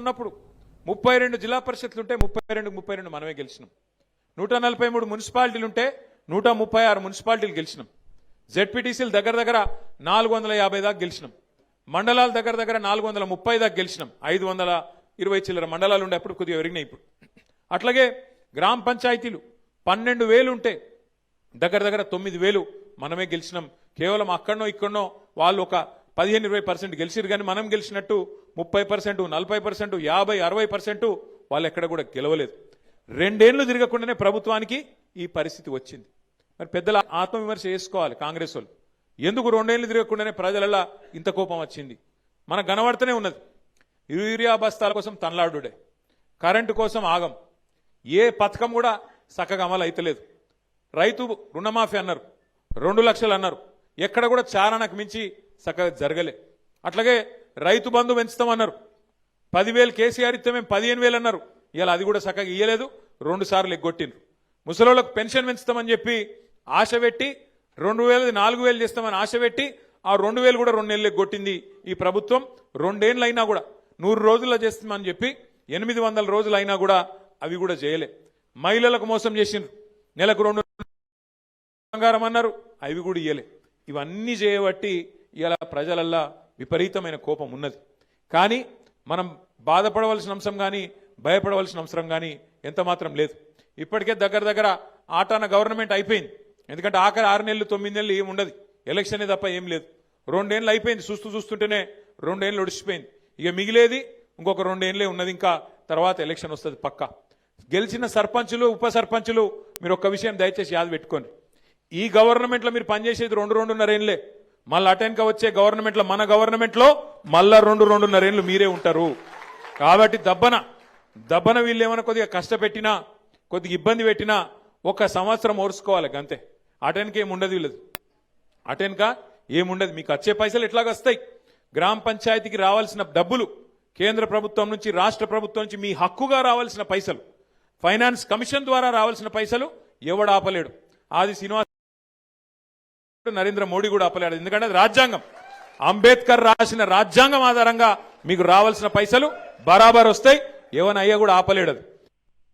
ఉన్నప్పుడు 32 జిల్లా పరిషత్లు ఉంటే 32 మనమే గెలిచినాం. 143 మున్సిపాలిటీలు ఉంటే 136 మున్సిపాలిటీలు గెలిచినాం. జెడ్పీటీసీలు దగ్గర 450 దాకా గెలిచినాం. మండలాలు దగ్గర 430 దాకా గెలిచినాం. 520 చిల్లర మండలాలు ఉండే అప్పుడు కొద్దిగా పెరిగినాయి ఇప్పుడు. అట్లాగే గ్రామ పంచాయతీలు 12,000 ఉంటే దగ్గర 9,000 మనమే గెలిచినాం. కేవలం అక్కడనో ఇక్కడనో వాళ్ళు ఒక 15-20% గెలిచిరు, కానీ మనం గెలిచినట్టు 30%, 40%, 50-60% వాళ్ళు ఎక్కడ కూడా గెలవలేదు. 2 ఏళ్లు తిరగకుండానే ప్రభుత్వానికి ఈ పరిస్థితి వచ్చింది. మరి పెద్దల ఆత్మవిమర్శ చేసుకోవాలి కాంగ్రెస్ వాళ్ళు. ఎందుకు 2 ఏళ్లు తిరగకుండానే ప్రజలలా ఇంత కోపం వచ్చింది? మనకు కనబడుతూనే ఉన్నది. యూరియా బస్తాల కోసం తనలాడుడే, కరెంటు కోసం ఆగం, ఏ పథకం కూడా చక్కగా అమలు అయితలేదు. రైతు రుణమాఫీ అన్నారు, 2 లక్షలు అన్నారు, ఎక్కడ కూడా చారణకు మించి చక్కగా జరగలే. అట్లాగే రైతు బంధు పెంచుతామన్నారు, 10,000 కేసీఆర్ ఇస్తే మేము 15,000 అన్నారు, ఇలా అది కూడా చక్కగా ఇయ్యలేదు, 2 సార్లు ఎగ్గొట్టిండ్రు. ముసలోళ్ళకు పెన్షన్ పెంచుతామని చెప్పి ఆశ పెట్టి 2,000 4,000 చేస్తామని ఆశ పెట్టి ఆ 2,000 కూడా 2 నెలలు ఎగ్గొట్టింది ఈ ప్రభుత్వం. 2 ఏళ్ళు అయినా కూడా 100 రోజుల్లో చేస్తామని చెప్పి 800 రోజులు అయినా కూడా అవి కూడా చేయలే. మహిళలకు మోసం చేసిండ్రు, నెలకు 2 బంగారం అన్నారు, అవి కూడా ఇయ్యలే. ఇవన్నీ చేయబట్టి ఇలా ప్రజలల్లా విపరీతమైన కోపం ఉన్నది. కానీ మనం బాధపడవలసిన అంశం కానీ భయపడవలసిన అవసరం కానీ ఎంత మాత్రం లేదు. ఇప్పటికే దగ్గర ఆటాన గవర్నమెంట్ అయిపోయింది. ఎందుకంటే ఆఖరి 6 నెలలు 9 నెలలు ఏమి ఉండదు, ఎలక్షనే తప్ప ఏం లేదు. 2 ఏళ్ళు అయిపోయింది, చూస్తుంటేనే 2 ఏళ్ళు ఒడిచిపోయింది. ఇక మిగిలేది ఇంకొక 2 ఏళ్ళే ఉన్నది, ఇంకా తర్వాత ఎలక్షన్ వస్తుంది పక్కా. గెలిచిన సర్పంచులు ఉప సర్పంచులు మీరు ఒక్క విషయం దయచేసి యాద పెట్టుకోండి. ఈ గవర్నమెంట్లో మీరు పనిచేసేది 2-2.5 ఏళ్ళే. మళ్ళీ అటెన్క వచ్చే గవర్నమెంట్లో మన గవర్నమెంట్లో మళ్ళా 2-2.5 ఏళ్ళు మీరే ఉంటారు. కాబట్టి దబ్బన వీళ్ళు ఏమైనా కొద్దిగా కష్టపెట్టినా కొద్దిగా ఇబ్బంది పెట్టినా 1 సంవత్సరం ఓర్చుకోవాలి అంతే. అటెన్క ఏముండదు, వీళ్ళది అటెన్క ఏముండదు. మీకు వచ్చే పైసలు ఎట్లాగ వస్తాయి? గ్రామ పంచాయతీకి రావాల్సిన డబ్బులు కేంద్ర ప్రభుత్వం నుంచి రాష్ట్ర ప్రభుత్వం నుంచి మీ హక్కుగా రావాల్సిన పైసలు, ఫైనాన్స్ కమిషన్ ద్వారా రావాల్సిన పైసలు ఎవడు ఆపలేడు. ఆది శ్రీనివాస్ నరేంద్ర మోడీ కూడా ఆపలేడు. ఎందుకంటే అది రాజ్యాంగం, అంబేద్కర్ రాసిన రాజ్యాంగం ఆధారంగా మీకు రావాల్సిన పైసలు బరాబర్ వస్తాయి. ఏమైనా అయ్యా కూడా ఆపలేడు.